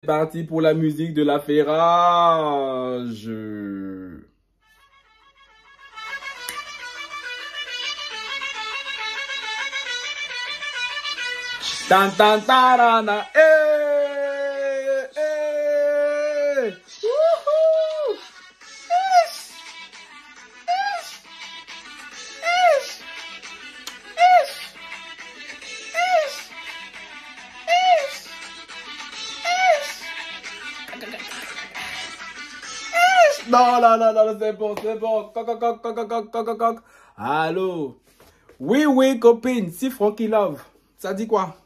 C'est parti pour la musique de la ferrage. Tan tan tarana. Wouhou. Ish. Ish. Ish. Ish. Ish. Ish. Non, non, non, non, c'est bon, c'est bon. Coq, coq, coq, coq, coq, coq, coq, coq. Allô? Oui, oui, copine, si Frankie Love. Ça dit quoi?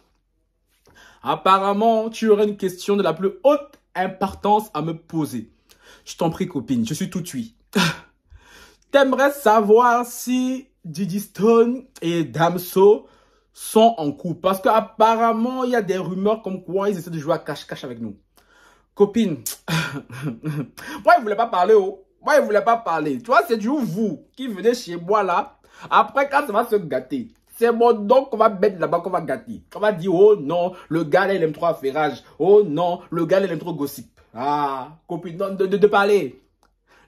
Apparemment, tu aurais une question de la plus haute importance à me poser. Je t'en prie, copine, je suis tout oui. T'aimerais savoir si Diddy Stone et Damso sont en couple. Parce qu'apparemment, il y a des rumeurs comme quoi ils essaient de jouer à cache-cache avec nous. Copine, moi, il ne voulait pas parler, oh. Moi, il ne voulait pas parler. Tu vois, c'est du vous qui venez chez moi là. Après, quand ça va se gâter, c'est mon don qu'on va mettre là-bas, qu'on va gâter. On va dire, oh non, le gars là, il aime trop affairage. Oh non, le gars là, il aime trop gossip. Ah, copine, non, de parler.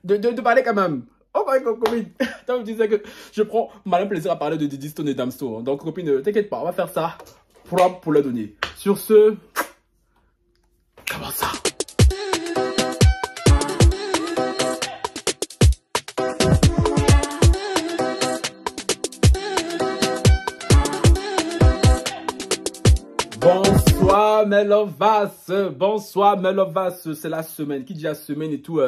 De parler quand même. Oh, copine, tu disais que je prends malin plaisir à parler de Diddy Stone et Damso. Donc, copine, t'inquiète pas, on va faire ça propre pour le donner. Sur ce, comment ça? Bonsoir mes lovas, c'est la semaine, qui dit la semaine et tout,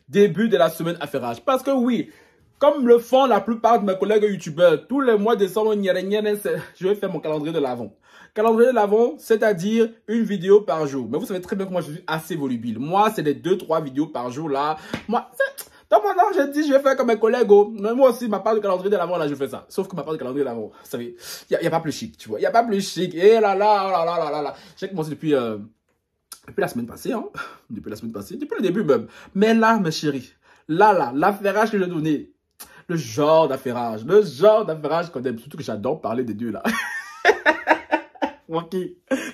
début de la semaine affairage. Parce que oui, comme le font la plupart de mes collègues youtubeurs, tous les mois de décembre, je vais faire mon calendrier de l'avant. Calendrier de l'avant, c'est-à-dire une vidéo par jour. Mais vous savez très bien que moi je suis assez volubile. Moi, c'est des 2-3 vidéos par jour là. Moi, donc maintenant, je dis, je vais faire comme mes collègues. Oh. Mais moi aussi, ma part de calendrier de l'avant, là, je fais ça. Sauf que ma part de calendrier de l'avant, vous savez, il n'y a pas plus chic, tu vois. Il n'y a pas plus chic. Et là, là, là, là, là, là, là. J'ai commencé depuis la semaine passée, hein. Depuis la semaine passée, depuis le début même. Mais là, mes chéris, là, l'affairage que j'ai donné, le genre d'affairage qu'on aime. Surtout que j'adore parler des deux, là. Ok.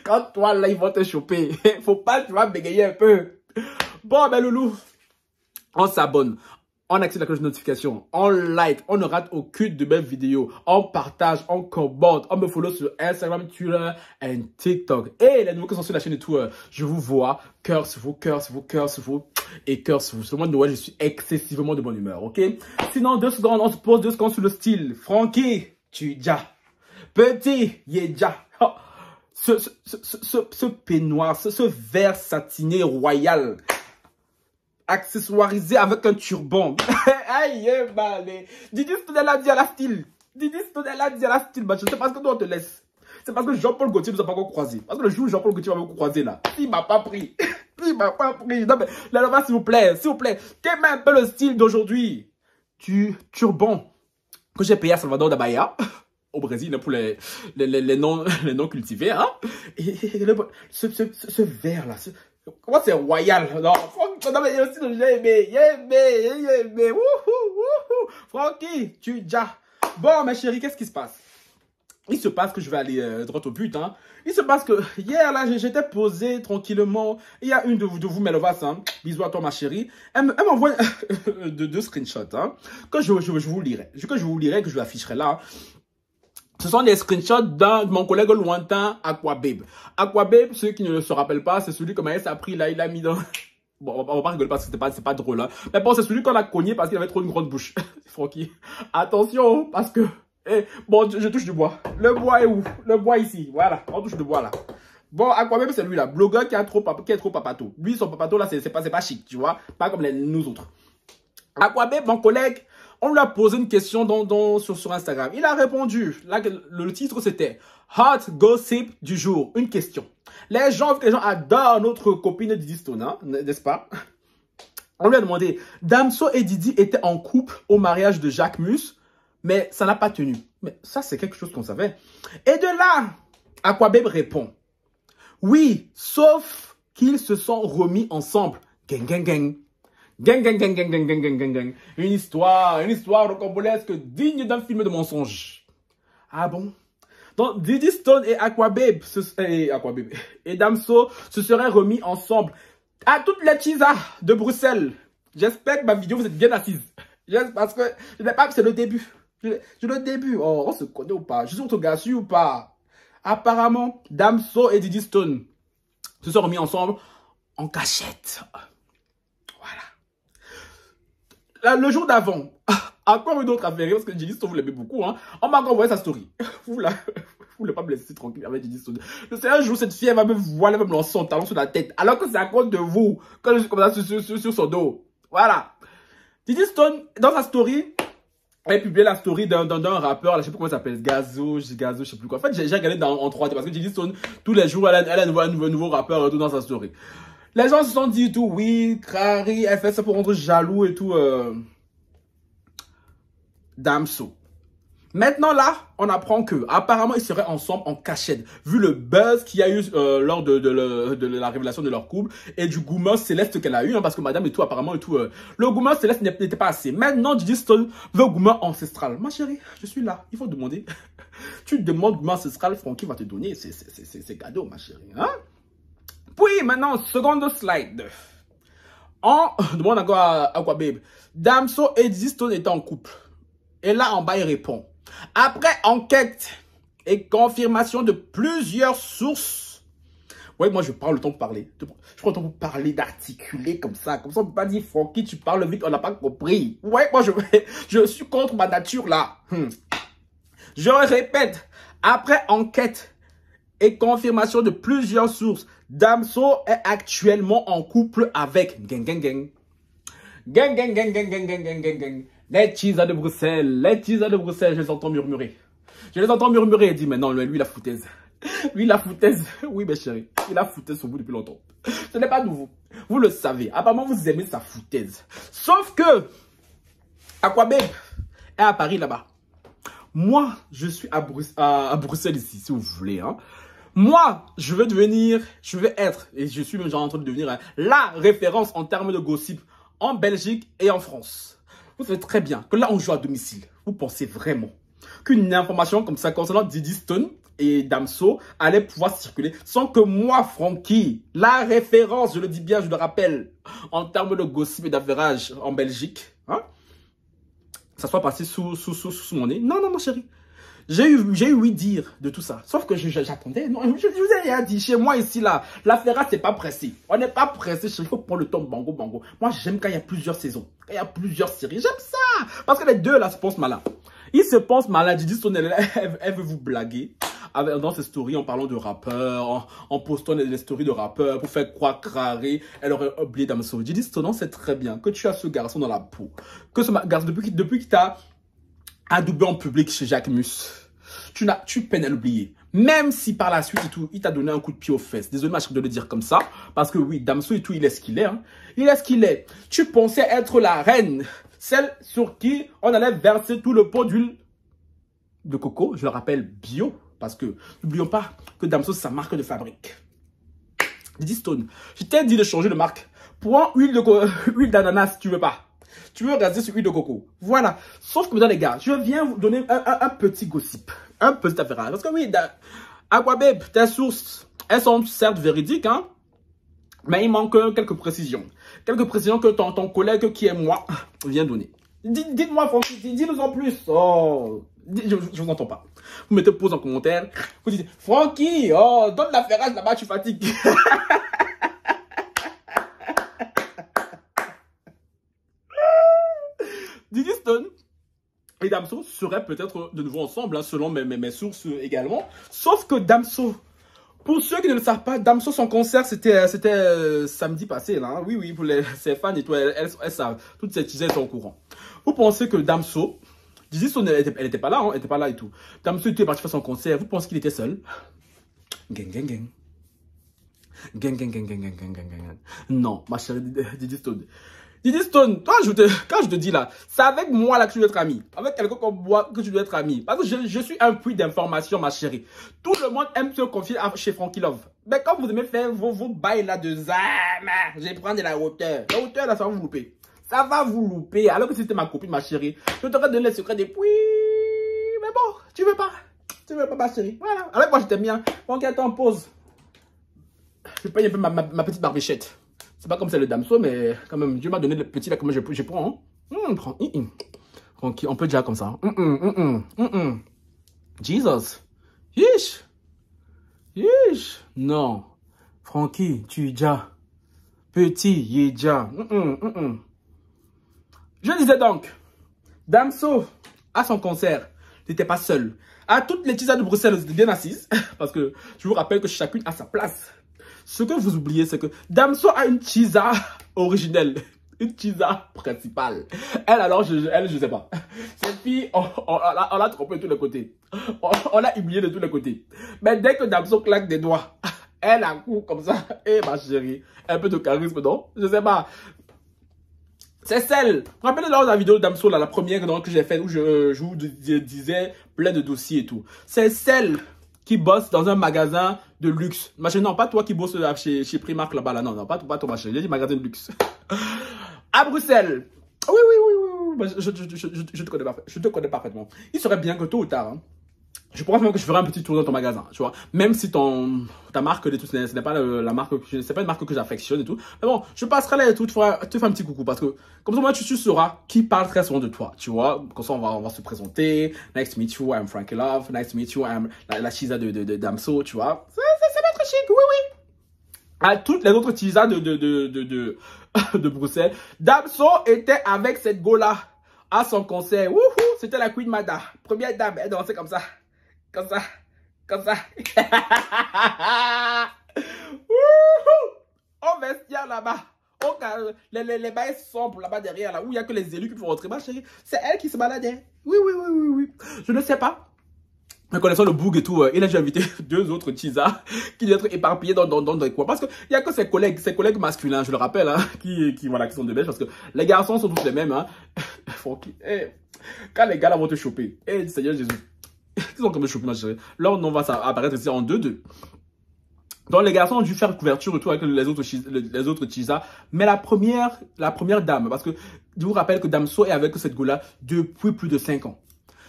Quand toi, là, ils vont te choper. Faut pas, tu vas bégayer un peu. Bon, ben, loulou. On s'abonne, on active la cloche de notification, on like, on ne rate aucune de mes vidéos, on partage, on commente, on me follow sur Instagram, Twitter et TikTok. Et les nouveaux qui sont sur la chaîne et tout, je vous vois, cœur sur vous, cœur sur vous, cœur sur vous et cœur sur vous. Sur le mois de Noël, je suis excessivement de bonne humeur, ok? Sinon, 2 secondes, on se pose 2 secondes sur le style. Frankie, tu ja. Petit, yéja. Oh. Ce peignoir, ce vert satiné royal, accessoirisé avec un turban. Aïe, balé. Diddy Stone l'a dit à la style. Diddy Stone l'a dit à la style. Bah, je sais pas ce que nous on te laisse. C'est parce que Jean-Paul Gaultier nous a pas encore croisé. Parce que le jour où Jean-Paul Gaultier va me croiser là, il m'a pas pris. Il m'a pas pris. Non mais, là, s'il vous plaît, t'aimes un peu le style d'aujourd'hui. Turban que j'ai payé à Salvador da Bahia. Au Brésil, pour les non cultivés, hein. Et ce vert là, comment c'est royal? Non, non mais aussi j'ai aimé, wouhou. Frankie, tu ja. Bon, ma chérie, qu'est-ce qui se passe? Il se passe que je vais aller droit au but, hein. Il se passe que hier, là, j'étais posé tranquillement. Il y a une de vous, Melovas, hein. Bisous à toi, ma chérie. Elle m'envoie deux screenshots, hein, que je vous lirai. Que je vous lirai, que je vous afficherai là. Ce sont des screenshots de mon collègue lointain, Aquababe. Aquababe, ceux qui ne se rappellent pas, c'est celui que Maës a pris là, il a mis dans... Bon, on va pas rigoler parce que c'est pas drôle, hein. Mais bon, c'est celui qu'on a cogné parce qu'il avait trop une grande bouche. Francky, attention, parce que... bon, je touche du bois. Le bois est où? Le bois ici, voilà, on touche du bois là. Bon, Aquababe, c'est lui là, blogueur qui est trop papato. Lui, son papato là, c'est pas chic, tu vois. Pas comme nous autres. Aquababe, mon collègue... On lui a posé une question sur Instagram. Il a répondu. Là, le titre, c'était « Hot Gossip du jour ». Une question. Les gens adorent notre copine Diddy Stone, hein, n'est-ce pas? On lui a demandé « Damso et Diddy étaient en couple au mariage de Jacques Mus, mais ça n'a pas tenu. » Mais ça, c'est quelque chose qu'on savait. Et de là, Aquababe répond « Oui, sauf qu'ils se sont remis ensemble. Gang, gang, gang. » Gang. Une histoire rocambolesque digne d'un film de mensonge. Ah bon? Donc, Diddy Stone et Aquababe et Damso se seraient remis ensemble. À toutes les chisas de Bruxelles, j'espère que ma vidéo vous êtes bien assise. Parce que c'est le début. C'est le début. Oh, on se connaît ou pas? Je suis orthographié ou pas? Apparemment, Damso et Diddy Stone se sont remis ensemble en cachette. Voilà. Le jour d'avant, encore une autre affaire, parce que Diddy Stone, vous l'aimez beaucoup, hein. On m'a envoyé sa story. Vous voulez pas me laisser tranquille avec Diddy Stone. C'est un jour, cette fille, elle va me voir, elle va me lancer son talon sur la tête. Alors que c'est à cause de vous, quand je suis comme ça sur son dos. Voilà. Diddy Stone, dans sa story, elle a publié la story d'un rappeur, là, je sais pas comment il s'appelle, Gazo, je sais plus quoi. En fait, j'ai regardé en 3D parce que Diddy Stone, tous les jours, elle a un nouveau rappeur tout dans sa story. Les gens se sont dit tout, oui, Crary, elle fait ça pour rendre jaloux et tout. Damso. Maintenant là, on apprend que apparemment ils seraient ensemble en cachette, vu le buzz qu'il y a eu lors de la révélation de leur couple et du gourmand céleste qu'elle a eu, hein, parce que madame et tout, apparemment et tout, le gourmand céleste n'était pas assez. Maintenant, Diddy Stone veut gourmand ancestral. Ma chérie, je suis là, il faut demander. Tu demandes gourmand ancestral, Francky va te donner, c'est cadeau, ma chérie. Hein? Puis maintenant, seconde slide. On demande encore à Aquababe. Damso et Diddy Stone étaient en couple. Et là, en bas, il répond. Après enquête et confirmation de plusieurs sources. Ouais, moi, je prends le temps pour parler. Je prends le temps pour parler, d'articuler comme ça. Comme ça, on ne peut pas dire, Francky, tu parles vite, on n'a pas compris. Ouais, moi, je suis contre ma nature, là. Je répète. Après enquête et confirmation de plusieurs sources, Damso est actuellement en couple avec gang. Les cheesers de Bruxelles, je les entends murmurer. Et dit, mais non, lui, la foutaise. Lui, la foutaise. Oui, mes chéris, il a foutaise sur vous depuis longtemps. Ce n'est pas nouveau. Vous le savez. Apparemment, vous aimez sa foutaise. Sauf que, Aquababe est à Paris, là-bas. Moi, je suis à Bruxelles ici, si vous voulez, hein. Moi, je vais être, et je suis même genre en train de devenir, hein, la référence en termes de gossip en Belgique et en France. Vous savez très bien que là, on joue à domicile. Vous pensez vraiment qu'une information comme ça concernant Diddy Stone et Damso allait pouvoir circuler sans que moi, Francky, la référence, je le dis bien, je le rappelle, en termes de gossip et d'affairage en Belgique, hein, ça soit passé sous mon nez? Non, ma chérie. J'ai eu oui dire de tout ça. Sauf que j'attendais. Non, je vous ai rien dit. Chez moi ici, là, l'affaire, c'est pas pressé. On n'est pas pressé. Il faut prendre le temps bango. Moi, j'aime quand il y a plusieurs saisons. Quand il y a plusieurs séries. J'aime ça. Parce que les deux, là, se pensent malins. Ils se pensent malins. Diddy Stone, elle veut vous blaguer. Dans ses stories, en parlant de rappeurs, en postant des stories de rappeurs pour faire croire Crary, elle aurait oublié Damso. Diddy Stone, on sait très bien que tu as ce garçon dans la peau. Que ce garçon, depuis qu'il t'a adoubé en public chez Jacques Mus, tu peines à l'oublier. Même si par la suite et tout, il t'a donné un coup de pied aux fesses. Désolé, ma chérie, de le dire comme ça. Parce que oui, Damso et tout, il est ce qu'il est. Hein. Il est ce qu'il est. Tu pensais être la reine. Celle sur qui on allait verser tout le pot d'huile de coco. Je le rappelle, bio. Parce que, n'oublions pas que Damso, c'est sa marque de fabrique. Diddy Stone, je t'ai dit de changer de marque. Prends huile d'ananas si tu veux pas. Tu veux rester sur huile de coco. Voilà. Sauf que, les gars, je viens vous donner un petit gossip. Un petit affaire. Parce que oui, Aquababe, tes sources, elles sont certes véridiques, hein. Mais il manque quelques précisions. Quelques précisions que ton collègue qui est moi vient donner. Dites-moi, Francky, dis-nous en plus. Oh, je vous entends pas. Vous mettez pause en commentaire. Vous dites, Francky, oh, donne l'affairage là-bas, tu fatigues. Diddy Stone et Damso seraient peut-être de nouveau ensemble, hein, selon mes sources également. Sauf que Damso, pour ceux qui ne le savent pas, Damso, son concert, c'était samedi passé. Là, hein. Oui, pour ses fans et tout, elles savent. Toutes ces teasers sont au courant. Vous pensez que Damso, Diddy Stone, elle n'était pas là, hein, elle n'était pas là et tout. Damso était parti faire son concert. Vous pensez qu'il était seul? Gang. Non, ma chérie Diddy Stone. Diddy Stone, quand je te dis là, c'est avec moi là que tu dois être ami. Avec quelqu'un comme moi que tu dois être ami. Parce que je suis un puits d'informations, ma chérie. Tout le monde aime se confier chez Francky Love. Mais quand vous aimez faire vos bails là de zama, je vais prendre de la hauteur. La hauteur là, ça va vous louper. Ça va vous louper. Alors que si c'était ma copine, ma chérie, je t'aurais donné le secret des puits. Mais bon, tu veux pas. Tu veux pas, ma chérie? Voilà. Avec moi, je t'aime bien. Bon, attends, pause. Je paye un peu ma petite barbichette. C'est pas comme celle de Damso, mais quand même, Dieu m'a donné le petit là, comment je prends. Hein? Prends. Tranquille, on peut déjà comme ça. Jesus. Yish. Yish. Non. Francky, tu es déjà. Petit, il est déjà. Je disais donc, Damso, à son concert, n'était pas seul. À toutes les tisas de Bruxelles, vous êtes bien assises. Parce que je vous rappelle que chacune a sa place. Ce que vous oubliez, c'est que Damso a une tisa originelle. Une tisa principale. Elle, alors, je sais pas. Cette fille, on l'a trompée de tous les côtés. On l'a humiliée de tous les côtés. Mais dès que Damso claque des doigts, elle a coup comme ça. Eh, ma chérie, un peu de charisme, non? Je sais pas. C'est celle. Rappelez lors de la vidéo de Damso, là, la première que j'ai faite où je vous disais plein de dossiers et tout. C'est celle qui bosse dans un magasin de luxe. Machin, non, pas toi qui bosse chez Primark là-bas, là. Non, pas toi, machin. J'ai dit magasin de luxe. À Bruxelles. Oui. Je te connais parfaitement. Il serait bien que tôt ou tard, hein, je pense même que je ferai un petit tour dans ton magasin, tu vois. Même si ta marque et tout, ce n'est pas la marque, c'est pas une marque que j'affectionne et tout. Mais bon, je passerai là et tout, te faire un petit coucou parce que comme ça, moi, tu sauras qui parle très souvent de toi, tu vois. Comme ça, on va se présenter. Nice to meet you, I'm Frankie Love. Nice to meet you, I'm la chisa de Damso, tu vois. Ça va être chic, oui. À toutes les autres chisas de Bruxelles, Damso était avec cette go-là à son concert. Wouhou, c'était la Queen Mada. Première dame, elle dansait comme ça. Comme ça. Au vestiaire là-bas. Les bails sombres là-bas derrière, là où il n'y a que les élus qui peuvent rentrer. Ma chérie, c'est elle qui se baladait. Oui. Je ne sais pas. Mais connaissant le boug et tout, il a déjà invité 2 autres chisas qui doivent être éparpillés dans des coins. Parce qu'il n'y a que ses collègues masculins, je le rappelle, hein, qui sont de belges. Parce que les garçons sont tous les mêmes. Hein. Quand les gars là vont te choper, Seigneur Jésus. Ils ont comme choper, ma chérie. Leur nom va apparaître ici en 2-2. Donc les garçons ont dû faire couverture et tout avec les autres chisas. Mais la première dame, parce que je vous rappelle que Damso est avec cette go-là depuis plus de 5 ans.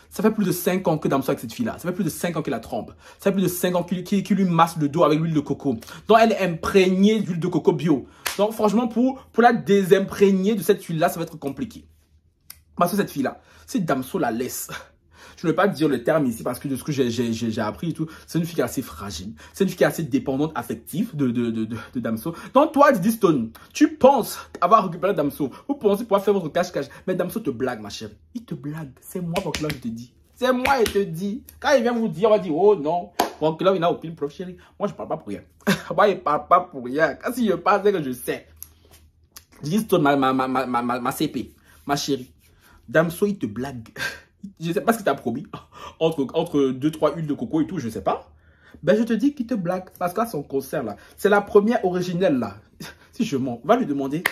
Ça fait plus de 5 ans que Damso est avec cette fille-là. Ça fait plus de 5 ans qu'il la trompe. Ça fait plus de 5 ans qu'il lui masse le dos avec l'huile de coco. Donc elle est imprégnée d'huile de coco bio. Donc franchement, pour la désimprégner de cette huile-là, ça va être compliqué. Parce que cette fille-là, si Damso la laisse... Je ne vais pas dire le terme ici parce que de ce que j'ai appris et tout, c'est une fille qui est assez fragile. C'est une fille qui est assez dépendante affective de Damso. Donc toi, Diddy Stone, tu penses avoir récupéré Damso. Vous pensez pouvoir faire votre cache-cache. Mais Damso te blague, ma chérie. Il te blague. C'est moi, Francky Love, je te dis. C'est moi, il te dit. Quand il vient vous dire, on va dire, oh non. Francky Love, il n'a aucune preuve, chérie. Moi, je ne parle pas pour rien. Moi, il ne parle pas pour rien. Quand si je parle, c'est que je sais. Diddy Stone, ma CP, ma chérie. Damso, il te blague. Je ne sais pas ce qu'il t'a promis. Entre 2-3 huiles de coco et tout, je ne sais pas. Ben, je te dis qu'il te blague. Parce qu'à son concert, là, c'est la première originelle, là. Si je mens, va lui demander.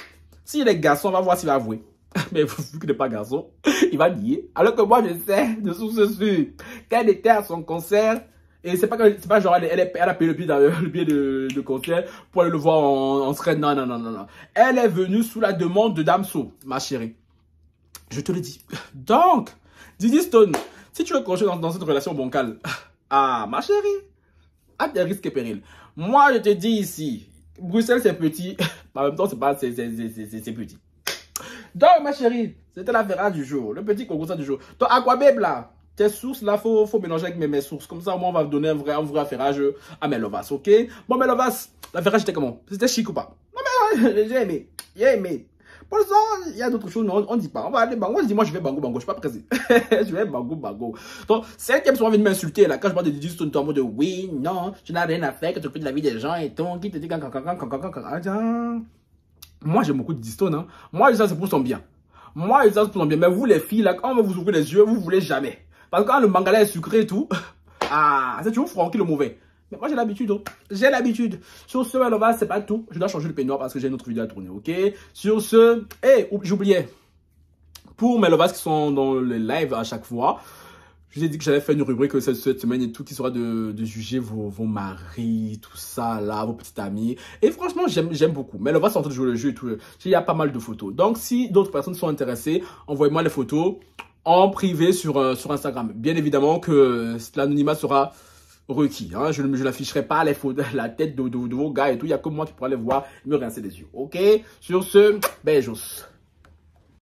S'il est garçon, on va voir s'il va avouer. Mais vu qu'il n'est pas garçon, il va nier. Alors que moi, je sais, de source sûre, qu'elle était à son concert. Et c'est pas genre, elle a payé le billet de concert pour aller le voir en scred. Non. Elle est venue sous la demande de Damso, ma chérie. Je te le dis. Donc, Diddy Stone, si tu veux continuer dans cette relation bancale, ma chérie, à tes risques et périls. Moi, je te dis ici, Bruxelles, c'est petit, mais en même temps, c'est petit. Donc, ma chérie, c'était la verra du jour, le petit concours du jour. Donc, Aquababe, là, tes sources, là, faut mélanger avec mes sources. Comme ça, moi, on va donner un vrai affairage à mes lovas, ok? Bon, mes lovas, l'affairage, c'était comment? C'était chic ou pas? Non, mais j'ai aimé. Pour l'instant, il y a d'autres choses, mais on ne dit pas. On va aller bango. On dit, moi, je vais bango. Je ne suis pas pressé. Je vais bango. Donc, c'est qui sont venus m'insulter, là. Quand je parle de Diddy Stone, en mode oui, non, tu n'as rien à faire, que tu fais de la vie des gens et tout. Qui te dit moi, j'aime beaucoup Diddy Stone, hein. Moi, ça, c'est pour son bien. Mais vous, les filles, là, quand on va vous ouvrir les yeux, vous voulez jamais. Parce que quand le mangala est sucré et tout, c'est toujours Francky le mauvais. Mais moi, j'ai l'habitude. J'ai l'habitude. Sur ce, Melova, c'est pas tout. Je dois changer le peignoir parce que j'ai une autre vidéo à tourner, ok? Sur ce, j'oubliais. Pour Melovas qui sont dans les lives à chaque fois, je vous ai dit que j'allais faire une rubrique cette semaine et tout qui sera de juger vos maris, tout ça, là, vos petites amies. Et franchement, j'aime beaucoup. Melovas est en train de jouer le jeu et tout. Il y a pas mal de photos. Donc, si d'autres personnes sont intéressées, envoyez-moi les photos. en privé sur Instagram. Bien évidemment que l'anonymat sera requis. Hein. Je n'afficherai pas la tête de vos gars et tout. Il n'y a que moi qui pourra les voir et me rincer les yeux. Ok? Sur ce, beijos.